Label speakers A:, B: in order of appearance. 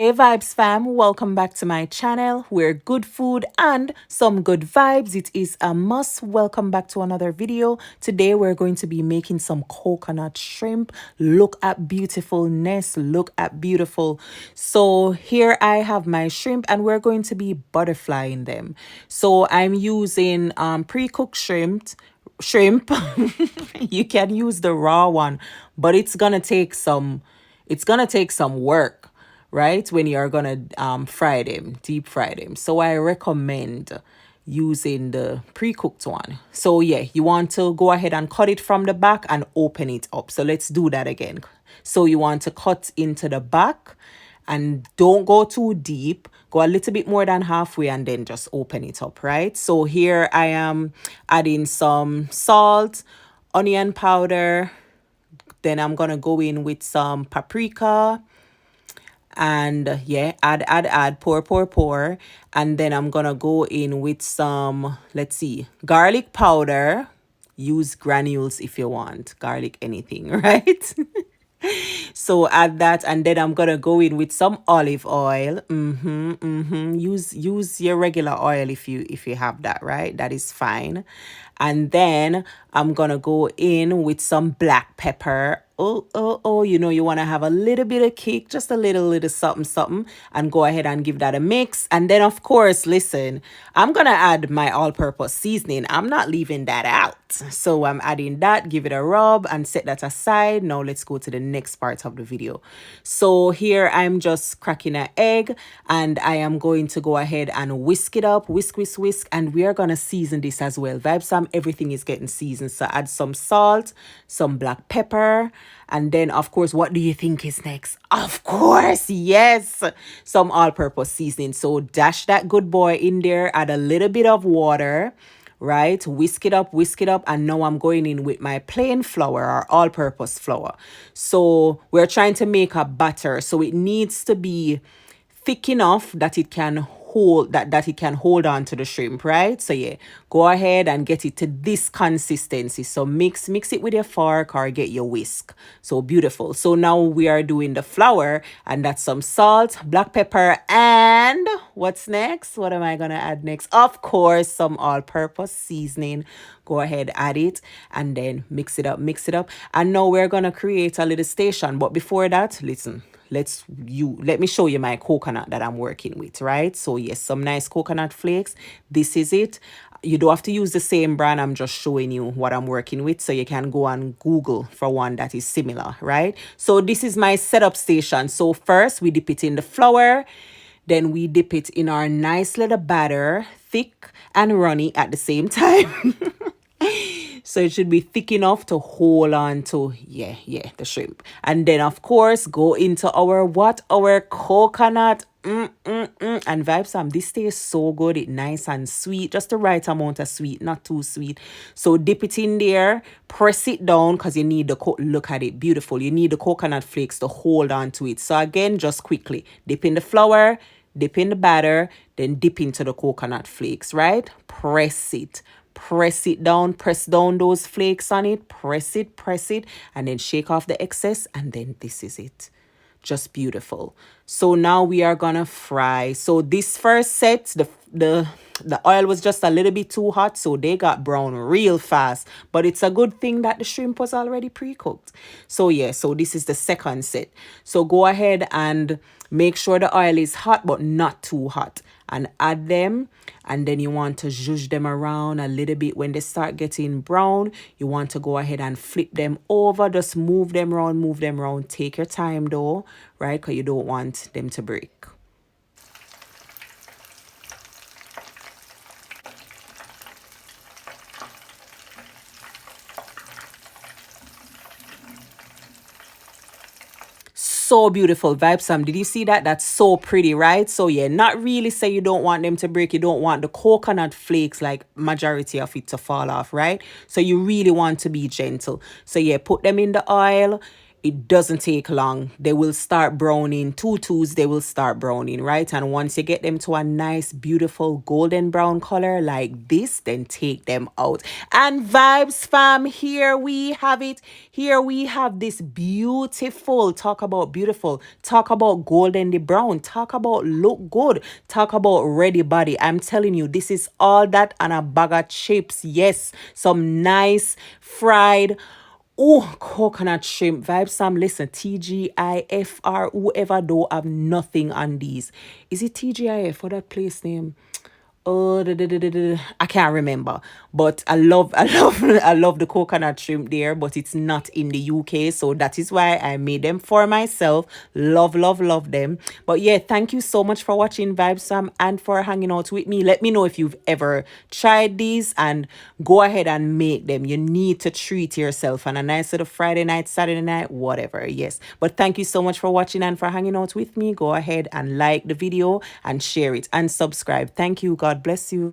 A: Hey Vibes fam, welcome back to my channel where good food and some good vibes. It is a must. Welcome back to another video. Today we're going to be making some coconut shrimp. Look at beautifulness, look at beautiful. So here I have my shrimp and we're going to be butterflying them. So I'm using pre-cooked shrimp. You can use the raw one, but it's gonna take some work, right? When you're gonna fry them, deep fry them. So I recommend using the pre-cooked one. So yeah, you want to go ahead and cut it from the back and open it up. So let's do that again. So you want to cut into the back and don't go too deep. Go a little bit more than halfway and then just open it up, right? So here I am adding some salt, onion powder. Then I'm gonna go in with some paprika, and yeah, add, pour, and then I'm gonna go in with some, let's see, garlic powder. Use granules if you want garlic, anything, right? So add that, and then I'm gonna go in with some olive oil. Use your regular oil if you have that, right? That is fine. And then I'm gonna go in with some black pepper. Oh, you want to have a little bit of kick, just a little something, something, and go ahead and give that a mix. And then, of course, listen, I'm going to add my all-purpose seasoning. I'm not leaving that out. So I'm adding that, give it a rub, and set that aside. Now let's go to the next part of the video. So here I'm just cracking an egg, and I am going to go ahead and whisk it up, whisk, and we are going to season this as well. Vibes Sam, everything is getting seasoned. So add some salt, some black pepper, and then, of course, what do you think is next? Of course, yes, some all-purpose seasoning. So dash that good boy in there, add a little bit of water, right? Whisk it up, and now I'm going in with my plain flour or all-purpose flour. So we're trying to make a batter, so it needs to be thick enough that it can hold on to the shrimp, right? So yeah, go ahead and get it to this consistency. So mix it with your fork or get your whisk. So beautiful. So now we are doing the flour, and that's some salt, black pepper, and what's next? What am I gonna add next? Of course, some all-purpose seasoning. Go ahead, add it, and then mix it up. And now we're gonna create a little station. But before that, listen, let me show you my coconut that I'm working with, right? So yes, some nice coconut flakes. This is it. You don't have to use the same brand. I'm just showing you what I'm working with, so you can go and Google for one that is similar, right? So this is my setup station. So first we dip it in the flour, then we dip it in our nice little batter, thick and runny at the same time. So it should be thick enough to hold on to, yeah, the shrimp. And then, of course, go into our coconut. And Vibes Sam, this tastes so good. It's nice and sweet, just the right amount of sweet, not too sweet. So dip it in there, press it down, because you need look at it, beautiful. You need the coconut flakes to hold on to it. So again, just quickly dip in the flour, dip in the batter, then dip into the coconut flakes, right? Press it down, press down those flakes on it, press it, and then shake off the excess, and then this is it. Just beautiful. So now we are gonna fry. So this first set, the oil was just a little bit too hot, so they got brown real fast. But it's a good thing that the shrimp was already pre-cooked. So yeah, so this is the second set. So go ahead and make sure the oil is hot but not too hot, and add them. And then you want to zhuzh them around a little bit. When they start getting brown, you want to go ahead and flip them over. Just move them around. Take your time though, right? Because you don't want them to break. So beautiful. Vibes Sam, did you see that? That's so pretty, right? So yeah, not really say you don't want them to break. You don't want the coconut flakes, like majority of it, to fall off, right? So you really want to be gentle. So yeah, put them in the oil. it doesn't take long. They will start browning. Tutus, they will start browning, right? And once you get them to a nice, beautiful golden brown color like this, then take them out. And vibes fam, here we have it. Here we have this beautiful, talk about beautiful, talk about golden brown, talk about look good, talk about ready body. I'm telling you, this is all that and a bag of chips. Yes, some nice fried. Oh, coconut shrimp vibes. Sam, listen, TGIFR, whoever do have nothing on these. Is it TGIF or that place name? Oh, I can't remember, but I love the coconut shrimp there, but it's not in the UK, so that is why I made them for myself. Love them. But yeah, thank you so much for watching Vibes Sam and for hanging out with me. Let me know if you've ever tried these and go ahead and make them. You need to treat yourself on a nice little Friday night, Saturday night, whatever. Yes, but thank you so much for watching and for hanging out with me. Go ahead and like the video and share it and subscribe. Thank you. God bless you.